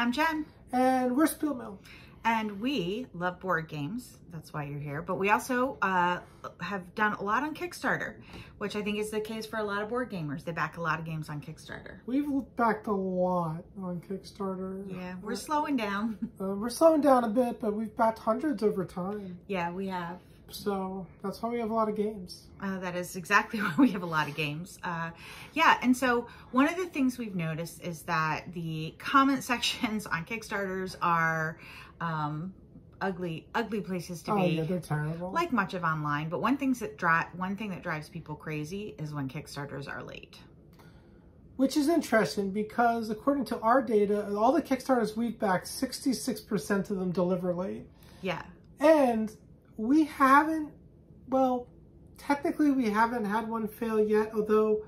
I'm Jen. And we're SpielMill. And we love board games. That's why you're here. But we also have done a lot on Kickstarter, which I think is the case for a lot of board gamers. They back a lot of games on Kickstarter. We've backed a lot on Kickstarter. Yeah, we're slowing down. We're slowing down a bit, but we've backed hundreds over time. Yeah, we have. So that's why we have a lot of games. That is exactly why we have a lot of games. Yeah, and so one of the things we've noticed is that the comment sections on Kickstarters are ugly places to be. Oh yeah, they're terrible. Like much of online, but one thing that drives people crazy is when Kickstarters are late. Which is interesting because according to our data, all the Kickstarters we've backed, 66% of them deliver late. Yeah. And we haven't, well, technically we haven't had one fail yet, although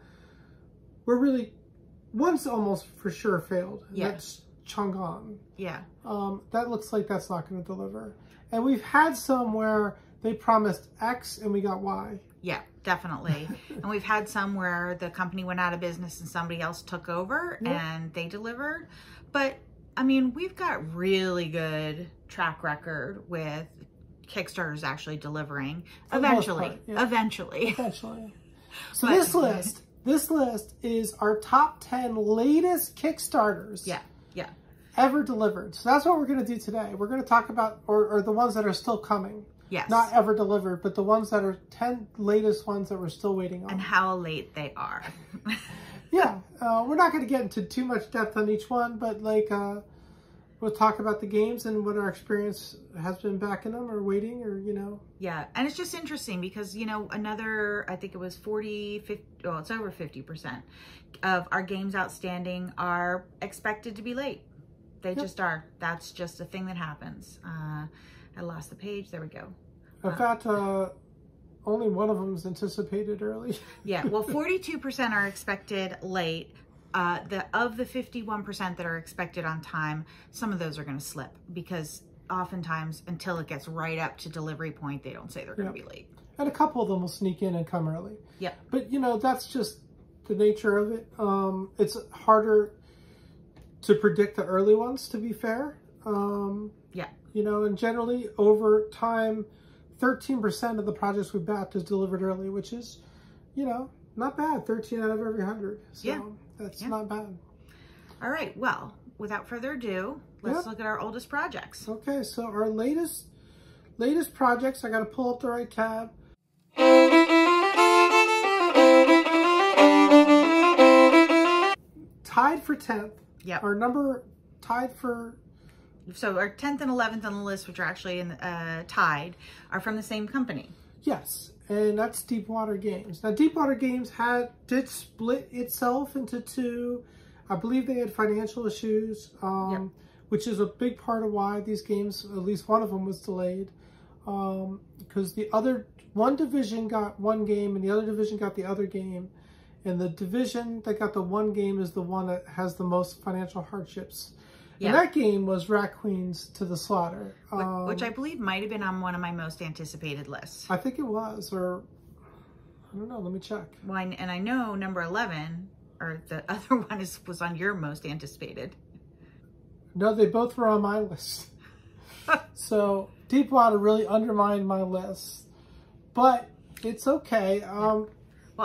one's almost for sure failed. Yeah. That's Chang'an. Yeah. That looks like that's not going to deliver. And we've had some where they promised X and we got Y. Yeah, definitely. And we've had some where the company went out of business and somebody else took over and they delivered. But I mean, we've got really good track record with Kickstarters actually delivering eventually. Eventually. So this list is our top 10 latest Kickstarters. Yeah. Ever delivered. So that's what we're going to do today. We're going to talk about, or the ones that are still coming. Yes. Not ever delivered, but the ones that are 10 latest ones that we're still waiting on. And how late they are. Yeah. We're not going to get into too much depth on each one, but like, we'll talk about the games and what our experience has been backing them or waiting or, you know. Yeah. And it's just interesting because, you know, another, I think it was 50, well, it's over 50% of our games outstanding are expected to be late. They just are. That's just a thing that happens. I lost the page. There we go. I've got only one of them is anticipated early. Yeah. Well, 42% are expected late. Of the 51% that are expected on time, some of those are going to slip because oftentimes until it gets right up to delivery point, they don't say they're going to be late. And a couple of them will sneak in and come early. Yeah. But, you know, that's just the nature of it. It's harder to predict the early ones, to be fair. Yeah. You know, and generally over time, 13% of the projects we backed is delivered early, which is, you know, not bad. 13 out of every 100. So that's not bad. All right. Well, without further ado, let's look at our oldest projects. Okay. So our latest projects, I got to pull up the right tab. Tied for 10th. Yeah. Our number tied for... So our 10th and 11th on the list, which are actually in tied, are from the same company. Yes. And that's Deepwater Games. Now, Deepwater Games did split itself into two. I believe they had financial issues, which is a big part of why these games, at least one of them, was delayed. Because one division got one game and the other division got the other game. And the division that got the one game is the one that has the most financial hardships. Yeah. And that game was Rat Queens to the Slaughter. Which I believe might have been on one of my most anticipated lists. I think it was, or I don't know, let me check. Well, and I know number 11, or the other one was on your most anticipated. No, they both were on my list. So Deepwater really undermined my list. But it's okay. Well,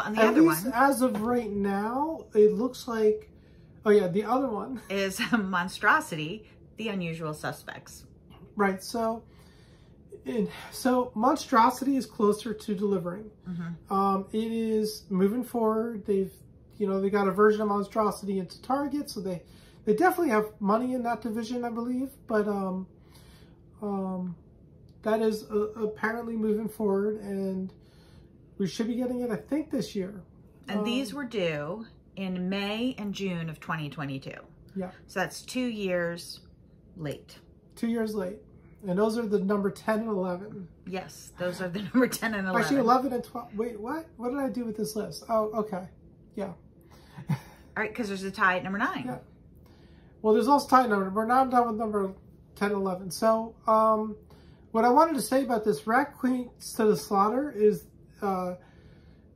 and the other one, as of right now, it looks like, oh yeah, the other one is Monstrosity, The Unusual Suspects. Right. So Monstrosity is closer to delivering. It is moving forward. They got a version of Monstrosity into Target, so they definitely have money in that division, I believe. But that is apparently moving forward, and we should be getting it, I think, this year. And these were due in May and June of 2022. Yeah. So that's 2 years late. 2 years late. And those are the number 10 and 11. Yes, those are the number 10 and 11. Actually, 11 and 12. Wait, what? What did I do with this list? Oh, okay. Yeah. All right, because there's a tie at number 9. Yeah. Well, there's also tie number. We're not done with number 10 and 11. So, what I wanted to say about this Rat Queens to the Slaughter is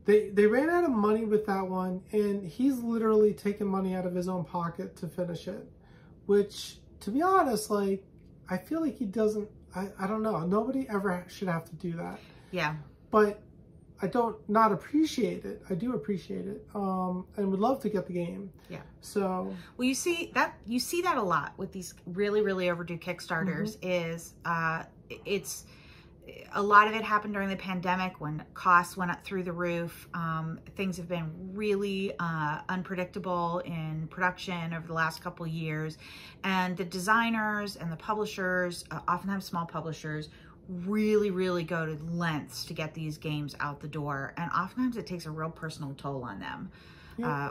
they ran out of money with that one, and he's literally taken money out of his own pocket to finish it, which to be honest, like, I feel like he doesn't, I don't know. Nobody ever should have to do that. Yeah. But I don't not appreciate it. I do appreciate it. And would love to get the game. Yeah. So. Well, you see that a lot with these really, really overdue Kickstarters is, it's, a lot of it happened during the pandemic when costs went up through the roof. Things have been really unpredictable in production over the last couple of years. And the designers and the publishers, oftentimes small publishers, really, really go to lengths to get these games out the door. And oftentimes it takes a real personal toll on them,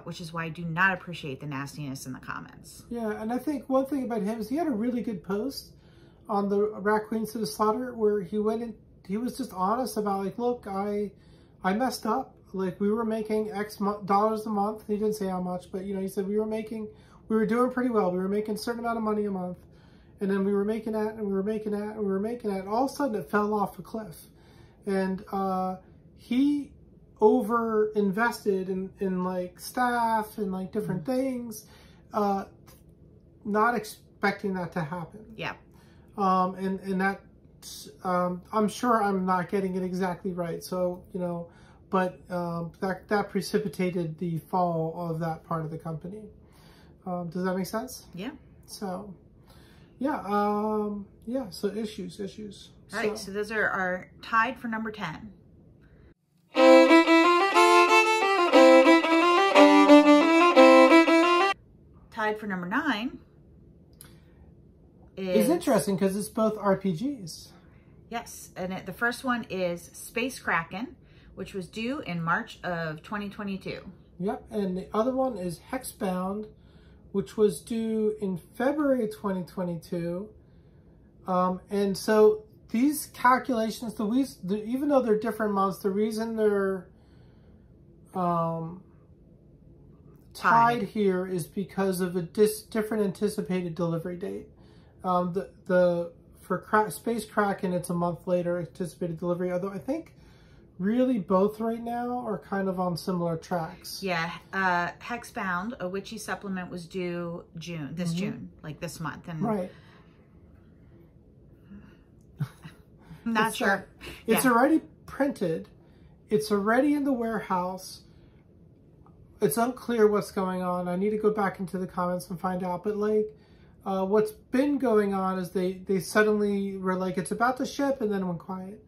which is why I do not appreciate the nastiness in the comments. Yeah, and I think one thing about him is he had a really good post on the Rat Queens to the Slaughter, where he went in, he was just honest about, like, look, I messed up. Like, we were making X dollars a month. He didn't say how much, but, you know, he said we were doing pretty well. We were making a certain amount of money a month. And then we were making that, and we were making that, and we were making that. And all of a sudden, it fell off a cliff. And he over-invested in like, staff and, like, different things, not expecting that to happen. Yeah. And that, I'm sure I'm not getting it exactly right. So, you know, but that precipitated the fall of that part of the company. Does that make sense? Yeah. So, yeah, yeah. So issues. All right. So those are tied for number 10. Tied for number 9. It's interesting because it's both RPGs. Yes, and the first one is Space Kraken, which was due in March of 2022. Yep, and the other one is Hexbound, which was due in February 2022. And so these calculations, even though they're different months, the reason they're tied here is because of a different anticipated delivery date. For Space Kraken, it's a month later anticipated delivery, although I think really both right now are kind of on similar tracks. Yeah, Hexbound, a witchy supplement, was due June, June, like this month. And right. Not sure. It's already printed. It's already in the warehouse. It's unclear what's going on. I need to go back into the comments and find out. But like, what's been going on is they suddenly were like, it's about to ship, and then went quiet.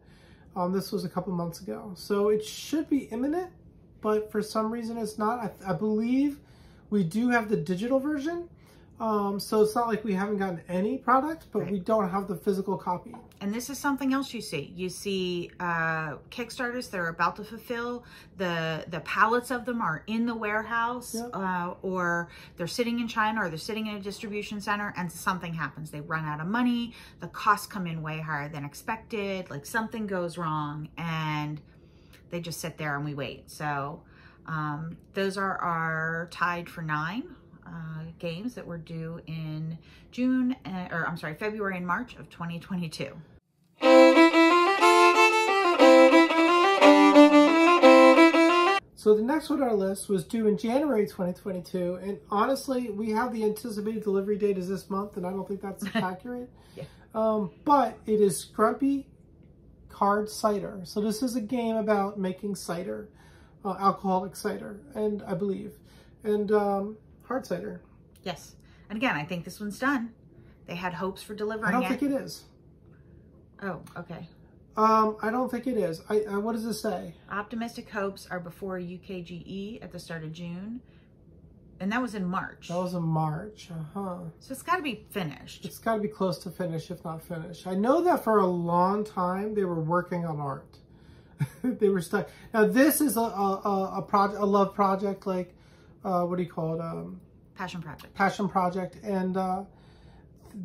This was a couple months ago. So it should be imminent, but for some reason it's not. I believe we do have the digital version. So it's not like we haven't gotten any product, but we don't have the physical copy. And this is something else you see. You see Kickstarters that are about to fulfill. The pallets of them are in the warehouse, or they're sitting in China, or they're sitting in a distribution center, and something happens. They run out of money. The costs come in way higher than expected. Like, something goes wrong, and they just sit there and we wait. So those are our tied for 9. Games that were due in February and March of 2022. So the next one on our list was due in January 2022, and honestly, we have the anticipated delivery date is this month, and I don't think that's accurate. But it is Grumpy Hard Cider. So this is a game about making cider, alcoholic cider, and I believe, and hard cider. Yes. And again, I think this one's done. They had hopes for delivering it. I don't think it is. Oh, okay. I don't think it is. What does it say? Optimistic hopes are before UKGE at the start of June. And that was in March. That was in March. So it's got to be finished. It's got to be close to finish, if not finished. I know that for a long time they were working on art. They were stuck. Now this is a love project, like what do you call it? Passion project. Passion project, and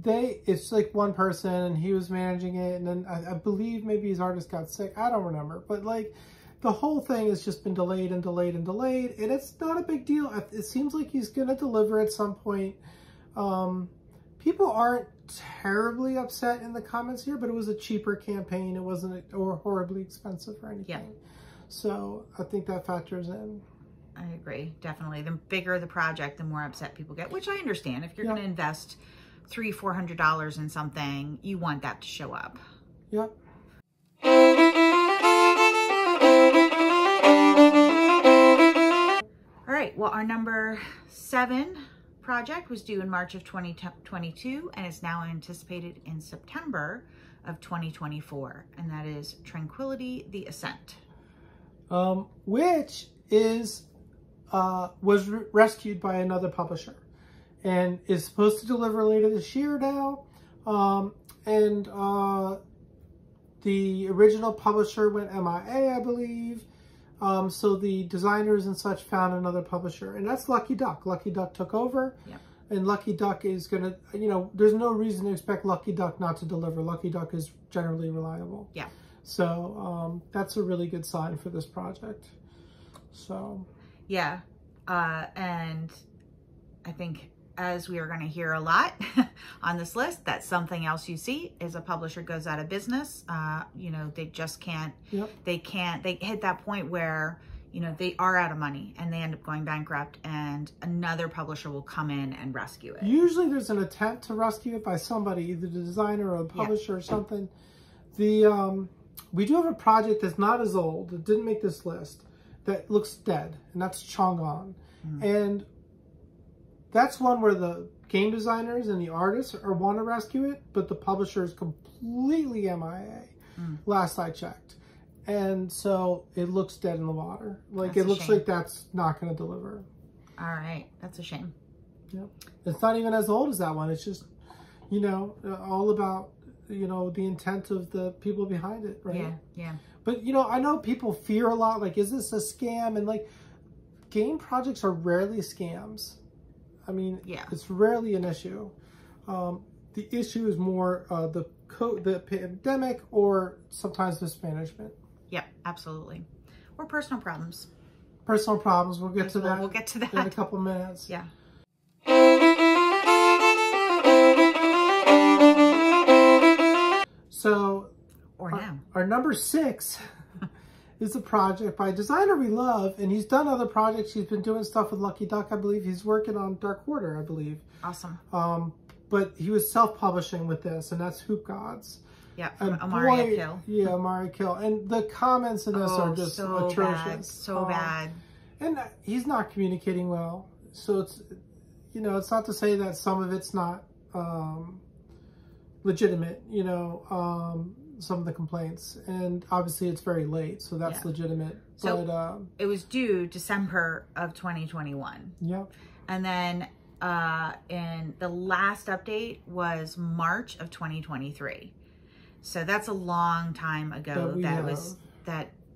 it's like one person, and he was managing it, and then I believe maybe his artist got sick. I don't remember, but like the whole thing has just been delayed and delayed and delayed, and it's not a big deal. It seems like he's gonna deliver at some point. People aren't terribly upset in the comments here, but it was a cheaper campaign. It wasn't horribly expensive or anything. Yeah. So I think that factors in. I agree, definitely. The bigger the project, the more upset people get, which I understand. If you're going to invest $300-400 in something, you want that to show up. Yep. All right, well, our number 7 project was due in March of 2022 and is now anticipated in September of 2024, and that is Tranquility: The Ascent. Which is was rescued by another publisher and is supposed to deliver later this year now. The original publisher went MIA, I believe. So the designers and such found another publisher, and that's Lucky Duck. Lucky Duck took over. Yep. And Lucky Duck is going to, you know, there's no reason to expect Lucky Duck not to deliver. Lucky Duck is generally reliable. Yeah. So that's a really good sign for this project. So. Yeah. And I think, as we are going to hear a lot on this list, that something else you see is a publisher goes out of business. You know, they just can't, Yep. they hit that point where, you know, they are out of money and they end up going bankrupt, and another publisher will come in and rescue it. Usually there's an attempt to rescue it by somebody, either the designer or the publisher or something. We do have a project that's not as old, that didn't make this list, that looks dead, and that's Chang'an. And that's one where the game designers and the artists want to rescue it, but the publisher is completely MIA, last I checked. And so it looks dead in the water. Like, That's it looks a shame. like that's not going to deliver. All right. That's a shame. Yep. It's not even as old as that one. It's just, you know, all about, you know, the intent of the people behind it, right? Yeah, yeah. But, you know, I know people fear a lot, like, is this a scam? And, like, game projects are rarely scams. I mean, Yeah. it's rarely an issue. The issue is more the pandemic or sometimes mismanagement. Yep, absolutely. Or personal problems. Personal problems, we'll get to that. We'll get to that in a couple minutes. Yeah. So, Or now. our number 6 is a project by a designer we love, and he's done other projects. He's been doing stuff with Lucky Duck, I believe. He's working on Dark Order, I believe. Awesome. But he was self-publishing with this, and that's Hoop Gods. Yeah, And Amari Kill. Yeah, Amari Kill. And the comments in this are just so atrocious. bad. So bad. And he's not communicating well. So it's, you know, it's not to say that some of it's not legitimate, you know, some of the complaints. And obviously it's very late, so that's legitimate. So but it was due December of 2021. yeah. And then and the last update was March of 2023. So that's a long time ago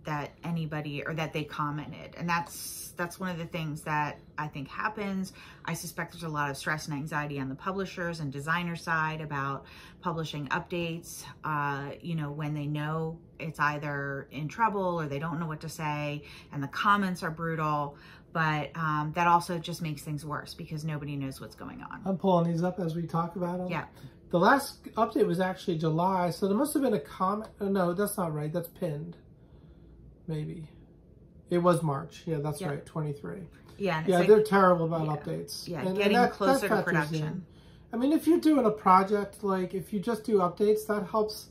that anybody, or that they commented. And that's one of the things that I think happens. I suspect there's a lot of stress and anxiety on the publishers and designer side about publishing updates, you know, when they know it's either in trouble or they don't know what to say, and the comments are brutal. But that also just makes things worse because nobody knows what's going on. I'm pulling these up as we talk about them. Yeah. The last update was actually July, so there must have been a comment. Oh, no, that's not right. That's pinned. Maybe. It was March. Yeah, that's right. 23. Yeah. Yeah, like, they're terrible about updates. Yeah, and getting closer to factors production. in. I mean, if you're doing a project, like if you just do updates, that helps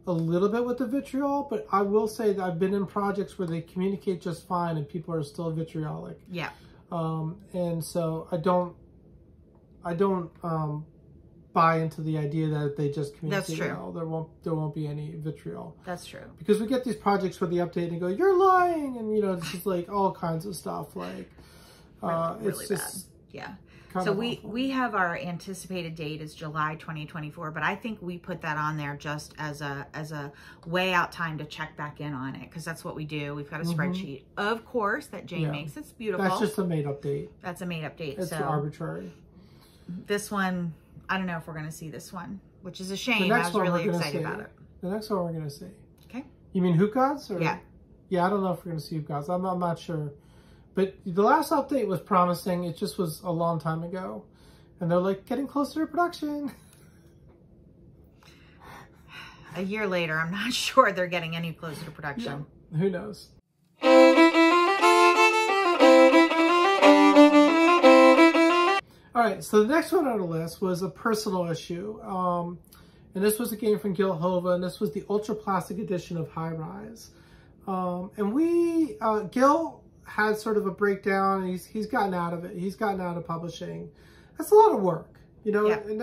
a little bit with the vitriol. But I will say that I've been in projects where they communicate just fine and people are still vitriolic. Yeah. And so I don't buy into the idea that they just communicate. That's true. Well. There won't be any vitriol. That's true. Because we get these projects where the update and go, you're lying, and you know, it's just like all kinds of stuff. Like, really it's just bad. Yeah. So we have our anticipated date is July 2024, but I think we put that on there just as a way out time to check back in on it, because that's what we do. We've got a spreadsheet, of course, that Jane makes. It's beautiful. That's just a made up date. That's a made up date. It's so arbitrary. This one, I don't know if we're going to see this one, which is a shame. I was really excited about it. The next one we're going to see. Okay. You mean Hoop Gods? Or? Yeah. Yeah, I don't know if we're going to see Hoop Gods. I'm not sure. But the last update was promising. It just was a long time ago. And they're like, getting closer to production. A year later, I'm not sure they're getting any closer to production. Yeah. Who knows? All right, so the next one on the list was a personal issue. And this was a game from Gil Hova, and this was the Ultra Plastic edition of High Rise. And Gil had sort of a breakdown, and he's gotten out of it. He's gotten out of publishing. That's a lot of work, you know, Yeah. and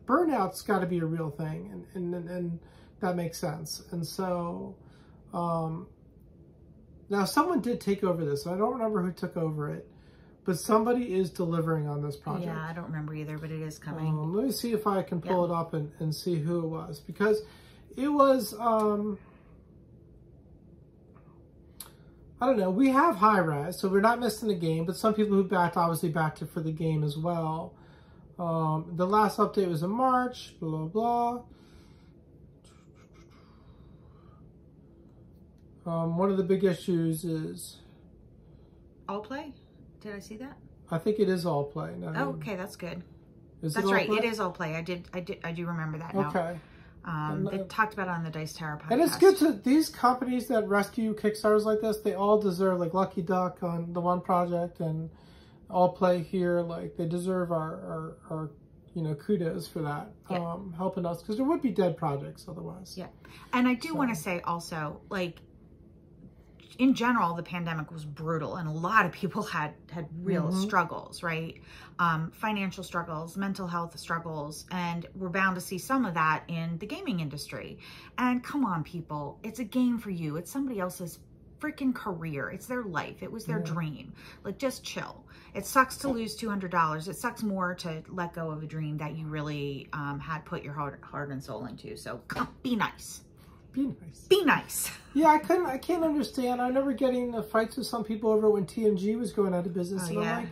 burnout's got to be a real thing, and that makes sense. And so, now someone did take over this. I don't remember who took over it, but somebody is delivering on this project. Yeah, I don't remember either, but it is coming. Let me see if I can pull it up and see who it was, because it was, I don't know, we have High Rise, so we're not missing the game, but some people who backed obviously backed it for the game as well. The last update was in March, blah, blah. One of the big issues is... All play? Did I see that? I think it is all play. Oh, okay, that's good. Is That's it all right. play? It is all play. I do remember that now. Okay. They talked about it on the Dice Tower podcast. And it's good to, these companies that rescue Kickstarters like this, they all deserve, like Lucky Duck on the one project and All Play here, like they deserve our you know, kudos for that, helping us, because there would be dead projects otherwise. Yeah. And I do want to say also, like, in general, the pandemic was brutal, and a lot of people had real struggles, right? Financial struggles, mental health struggles, and we're bound to see some of that in the gaming industry. And come on, people, it's a game for you. It's somebody else's freaking career. It's their life. It was their dream. Like, just chill. It sucks to lose $200. It sucks more to let go of a dream that you really had put your heart and soul into. So be nice. Be nice. Be nice. Yeah, I can't understand. I remember getting the fights with some people over when TMG was going out of business. And I'm like,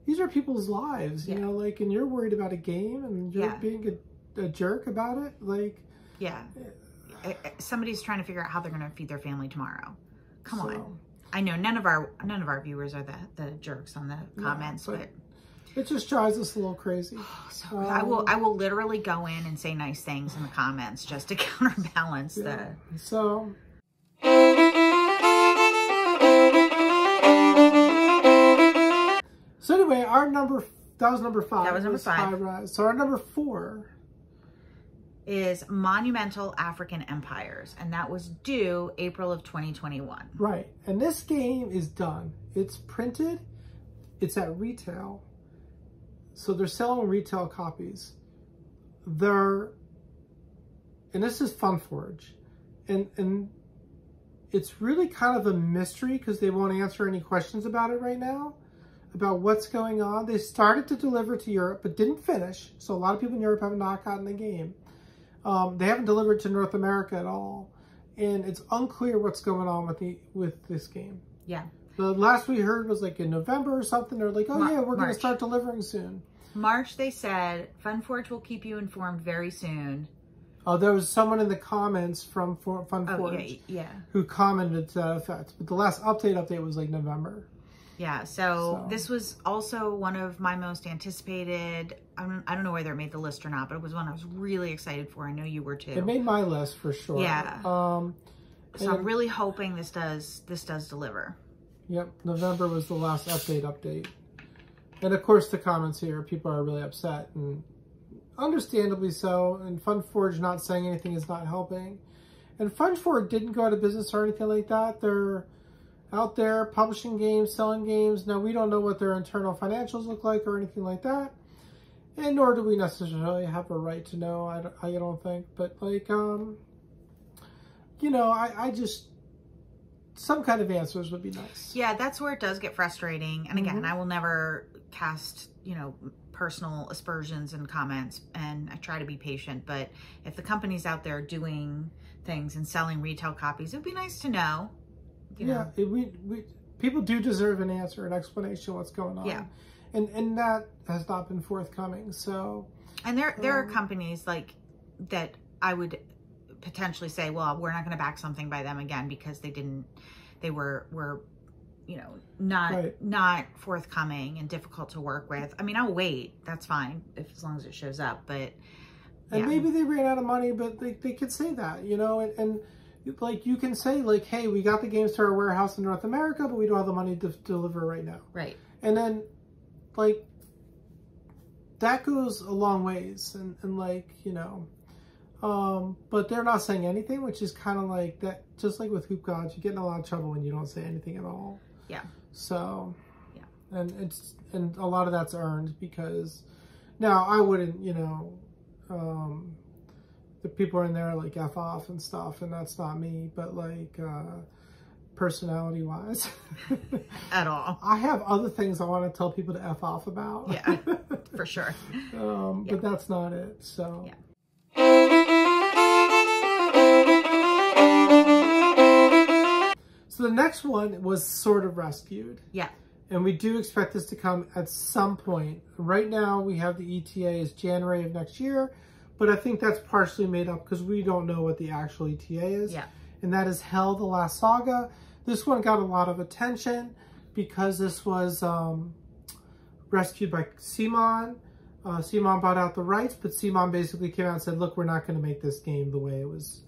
these are people's lives, you know, like, and you're worried about a game and you're being a jerk about it. Like, somebody's trying to figure out how they're going to feed their family tomorrow. Come on. I know none of our viewers are the jerks on the comments, but it just drives us a little crazy. So I will literally go in and say nice things in the comments just to counterbalance the. So. So anyway, that was number 5. That was number 5. High Rise. So our number 4 is Monumental African Empires, and that was due April of 2021. Right, and this game is done. It's printed. It's at retail. So they're selling retail copies. And this is FunForge. And it's really kind of a mystery because they won't answer any questions about it right now, about what's going on. They started to deliver to Europe, but didn't finish. So a lot of people in Europe have not gotten the game. They haven't delivered to North America at all. And it's unclear what's going on with this game. Yeah. The last we heard was like in November or something. They're like, oh yeah, we're going to start delivering soon. March, they said, FunForge will keep you informed very soon. Oh, there was someone in the comments from FunForge who commented to that effect. But the last update was like November. Yeah, so this was also one of my most anticipated. I don't know whether it made the list or not, but it was one I was really excited for. I know you were too. It made my list for sure. Yeah. So I'm really hoping this does deliver. Yep, November was the last update. And of course the comments here, people are really upset, and understandably so, and FunForge not saying anything is not helping. And FunForge didn't go out of business or anything like that. They're out there publishing games, selling games. Now, we don't know what their internal financials look like or anything like that. And nor do we necessarily have a right to know, I don't think. But, like, you know, I just... some kind of answers would be nice. Yeah, that's where it does get frustrating. And again, I will never cast, you know, personal aspersions and comments, and I try to be patient. But if the company's out there doing things and selling retail copies, it would be nice to know. You know. People do deserve an answer, an explanation what's going on. Yeah. And that has not been forthcoming. So. And there are companies like that I would potentially say, well, we're not going to back something by them again because they were, you know, not forthcoming and difficult to work with. I mean, I'll wait. That's fine as long as it shows up. But and maybe they ran out of money, but they could say that, you know, and like you can say like, hey, we got the games to our warehouse in North America, but we don't have the money to deliver right now. Right. And then like that goes a long ways, and like, you know, but they're not saying anything, which is kind of like that, just like with Hoop Gods, you get in a lot of trouble when you don't say anything at all. Yeah. So, yeah. And a lot of that's earned, because now I wouldn't, you know, the people are in there like F off and stuff, and that's not me, but like, personality wise at all, I have other things I want to tell people to F off about. Yeah, for sure. But that's not it. So yeah. So the next one was sort of rescued. Yeah. And we do expect this to come at some point. Right now we have the ETA is January of next year, but I think that's partially made up because we don't know what the actual ETA is. Yeah. And that is Hell, the Last Saga. This one got a lot of attention because this was rescued by Simon. Simon bought out the rights, but Simon basically came out and said, look, we're not going to make this game the way it was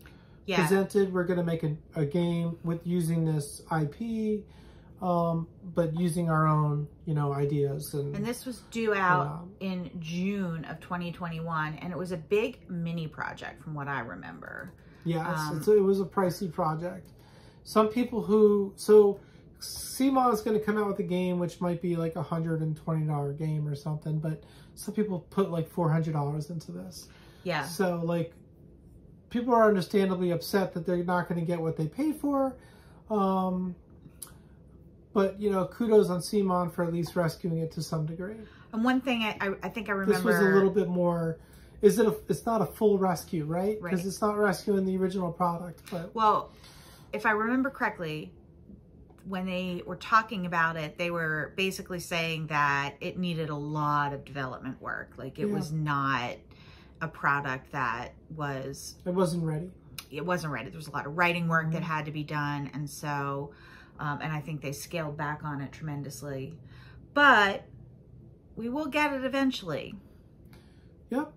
presented. We're going to make a game with using this IP, but using our own, you know, ideas. And this was due out in June of 2021, and it was a big mini project from what I remember. Yes, it was a pricey project. Some people so Simon's going to come out with a game which might be like $120 game or something, but some people put like $400 into this. Yeah. So like, people are understandably upset that they're not going to get what they pay for. But, you know, kudos on Simon for at least rescuing it to some degree. And one thing I think I remember... This was a little bit more... It's not a full rescue, right? Because it's not rescuing the original product. But well, if I remember correctly, when they were talking about it, they were basically saying that it needed a lot of development work. Like, it was not a product that was... It wasn't ready. It wasn't ready. There was a lot of writing work that had to be done. And so, and I think they scaled back on it tremendously. But we will get it eventually. Yep.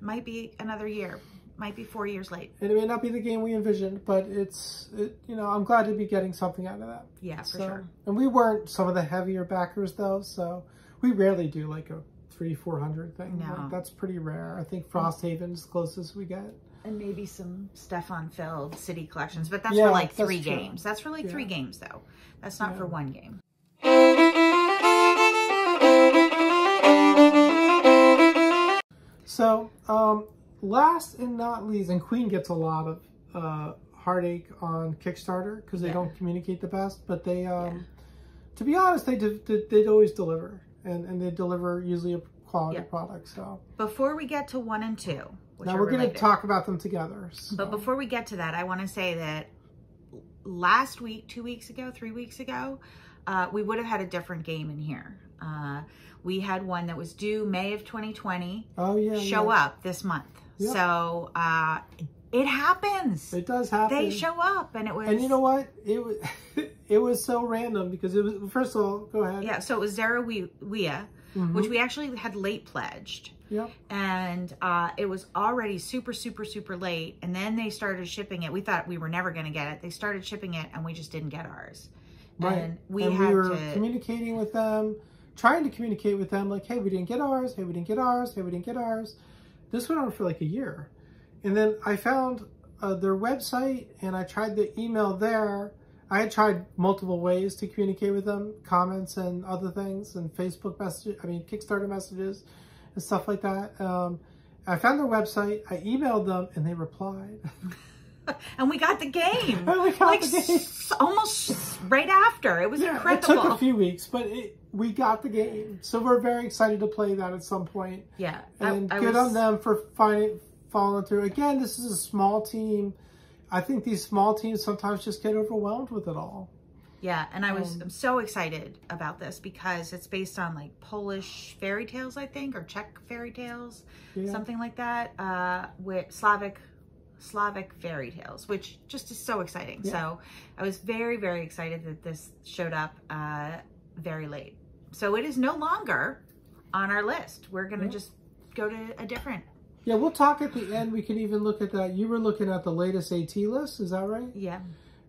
Might be another year. Might be 4 years late. And it may not be the game we envisioned, but you know, I'm glad to be getting something out of that. Yeah, for sure. And we weren't some of the heavier backers though, so we rarely do like a 300-400 thing. No. Like, that's pretty rare. I think Frosthaven's the closest we get. And maybe some Stefan Feld city collections, but that's for like 3 games. That's for like 3 games though. That's not for 1 game. So, last and not least, and Queen gets a lot of heartache on Kickstarter because they don't communicate the best, but they, to be honest, they'd always deliver, and they deliver usually a quality product. So before we get to 1 and 2, which now we're going to talk about them together. So. But before we get to that, I want to say that last week, 2 weeks ago, 3 weeks ago, we would have had a different game in here. We had one that was due May of 2020. Oh, yeah. Show up this month. Yep. So it happens. It does happen. They show up, and it was. And you know what? It was so random because it was. First of all, go ahead. Yeah. So it was Zerawia, which we actually had late pledged. Yep. And it was already super, super, super late. And then they started shipping it. We thought we were never going to get it. They started shipping it, and we just didn't get ours. Right. And we were communicating with them. Trying to communicate with them like, hey, we didn't get ours, hey, we didn't get ours, hey, we didn't get ours. This went on for like a year. And then I found their website and I tried the email there. I had tried multiple ways to communicate with them, comments and other things, and Facebook messages, Kickstarter messages and stuff like that. I found their website, I emailed them, and they replied. And we got the game. And we got the game. Almost right after. It was incredible. It took a few weeks, but we got the game. So we're very excited to play that at some point. Yeah. And good on them for following through. Again, this is a small team. I think these small teams sometimes just get overwhelmed with it all. Yeah, and I'm so excited about this because it's based on like Polish fairy tales, I think, or Czech fairy tales, something like that, with Slavic fairy tales, which just is so exciting. So I was very, very excited that this showed up very late. So it is no longer on our list. We're going to just go to a different. Yeah, we'll talk at the end. We can even look at that. You were looking at the latest AT list. Is that right? Yeah.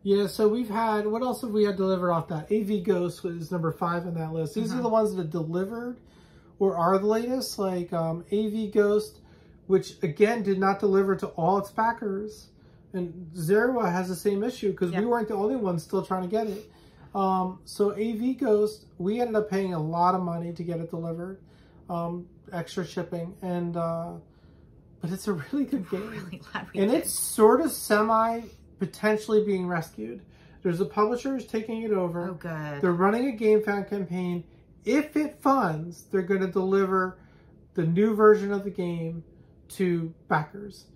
Yeah, so we've had, what else have we had delivered off that? AV Ghost was number 5 on that list. These are the ones that are delivered or are the latest, like AV Ghost, which again did not deliver to all its backers. And Zerwa has the same issue because we weren't the only ones still trying to get it. So AV Ghost, we ended up paying a lot of money to get it delivered, extra shipping, and but it's a really good game. Really glad we and did. It's sort of potentially being rescued. There's a publisher who's taking it over. Oh, good. They're running a GameFound campaign. If it funds, they're going to deliver the new version of the game to backers.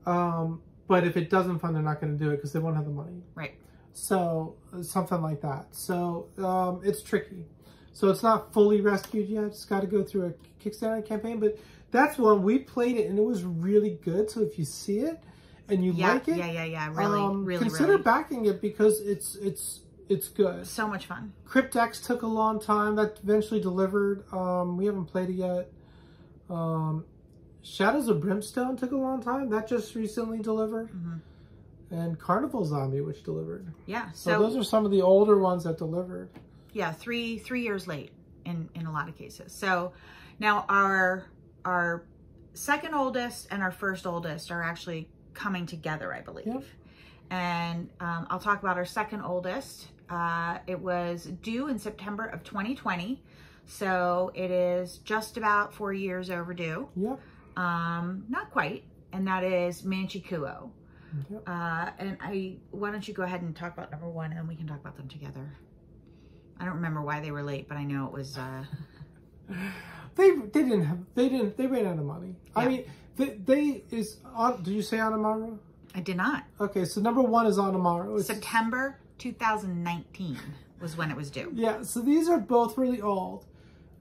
But if it doesn't fund, they're not going to do it because they won't have the money. Right. So something like that. So it's tricky. So it's not fully rescued yet. It's got to go through a Kickstarter campaign. But that's one we played it and it was really good. So if you see it and you like it, really, consider backing it because it's good. So much fun. Cryptex took a long time. That eventually delivered. We haven't played it yet. Shadows of Brimstone took a long time. That just recently delivered. And Carnival Zombie, which delivered. Yeah. So those are some of the older ones that delivered. Yeah, three years late in a lot of cases. So now our second oldest and our first oldest are actually coming together, I believe. Yep. And I'll talk about our second oldest. It was due in September of 2020. So it is just about 4 years overdue. Yep. Not quite. And that is Manchukuo. Yep. And why don't you go ahead and talk about number one and we can talk about them together. I don't remember why they were late, but I know it was, they ran out of money. Yeah. I mean, did you say Anamaru? I did not. Okay, so number one is Anamaru. September 2019 was when it was due. Yeah, so these are both really old.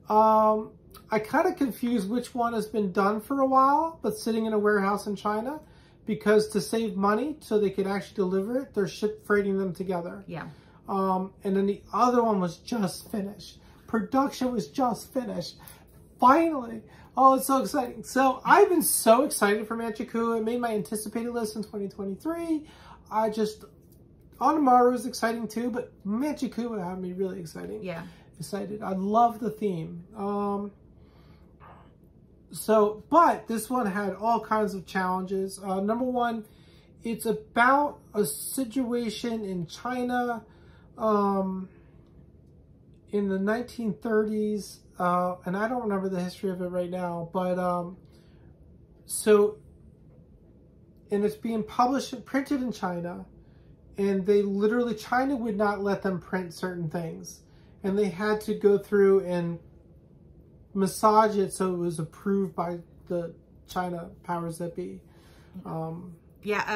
I kind of confused which one has been done for a while, but sitting in a warehouse in China, because to save money so they could actually deliver it, they're freighting them together. Yeah. And then the other one was just finished. Production was just finished. Finally. Oh, it's so exciting. So I've been so excited for Manchukuo. It made my anticipated list in 2023. Anamaru is exciting too, but Manchukuo had me really excited. Yeah. Excited. I love the theme. But this one had all kinds of challenges. Number one, it's about a situation in China in the 1930s, and I don't remember the history of it right now, but and it's being printed in China, and China would not let them print certain things, and they had to go through and massage it so it was approved by the China powers that be.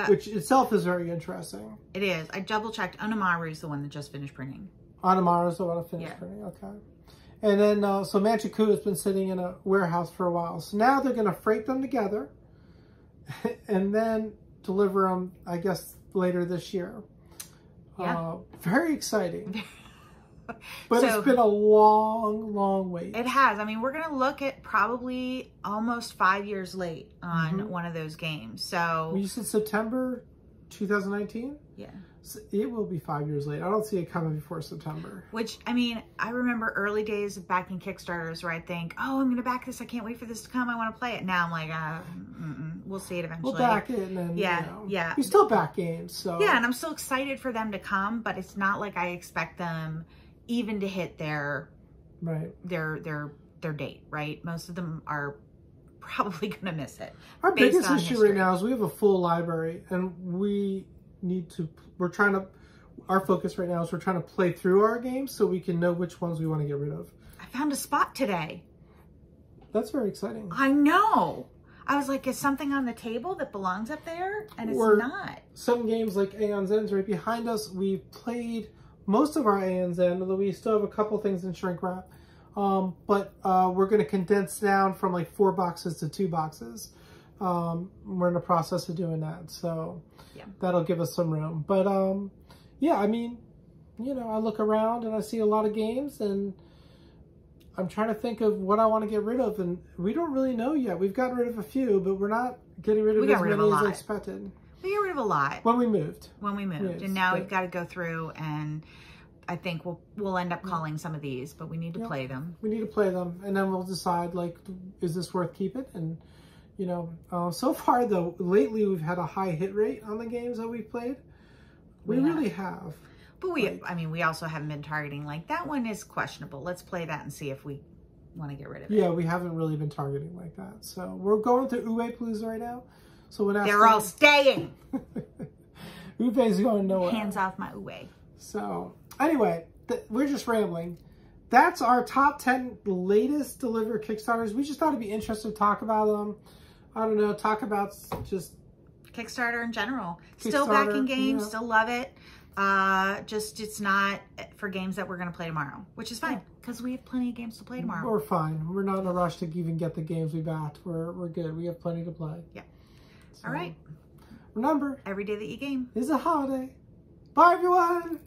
Which itself is very interesting. It is. I double checked. Anamaru is the one that just finished printing. Anamaru is the one that finished printing. Okay. And then, so Manchukuo has been sitting in a warehouse for a while. So now they're going to freight them together and then deliver them, I guess, later this year. Yeah. Very exciting. But it's been a long, long wait. It has. I mean, we're going to look at probably almost 5 years late on one of those games. So you said September 2019? Yeah. So it will be 5 years late. I don't see it coming before September. Which, I mean, I remember early days of backing Kickstarters where I'd think, oh, I'm going to back this. I can't wait for this to come. I want to play it. Now I'm like, we'll see it eventually. We'll back it. And then, you still back games. So yeah, and I'm still excited for them to come, but it's not like I expect them even to hit their date, right? Most of them are probably going to miss it. Our biggest issue right now is we have a full library, and our focus right now is we're trying to play through our games so we can know which ones we want to get rid of. I found a spot today. That's very exciting. I know. I was like, is something on the table that belongs up there? And it's not. Some games like Aeon's End's right behind us. We've played most of our Aeon's End, although we still have a couple things in shrink wrap. But we're going to condense down from like 4 boxes to 2 boxes. We're in the process of doing that. So that'll give us some room. But yeah, I mean, I look around and I see a lot of games, and I'm trying to think of what I want to get rid of. And we don't really know yet. We've gotten rid of a few, but we're not getting rid of as many as I expected. We got rid of a lot. When we moved. And now we've got to go through and I think we'll end up calling some of these, but we need to play them. We need to play them, and then we'll decide, like, is this worth keeping? And, you know, so far, though, lately we've had a high hit rate on the games that we've played. We really have. But I mean, we also haven't been targeting, like, that one is questionable. Let's play that and see if we want to get rid of it. Yeah, we haven't really been targeting like that. So we're going through Ube Palooza right now. So when they're all staying. Ube's going nowhere. Hands off my Ube. So anyway, we're just rambling. That's our top 10 latest delivered Kickstarters. We just thought it'd be interesting to talk about them. I don't know, talk about just Kickstarter in general. Still backing games, still love it. Just it's not for games that we're going to play tomorrow, which is fine because we have plenty of games to play tomorrow. We're fine. We're not in a rush to even get the games we backed. We're good. We have plenty to play. Yeah. So, all right. Remember, every day that you game is a holiday. Bye, everyone.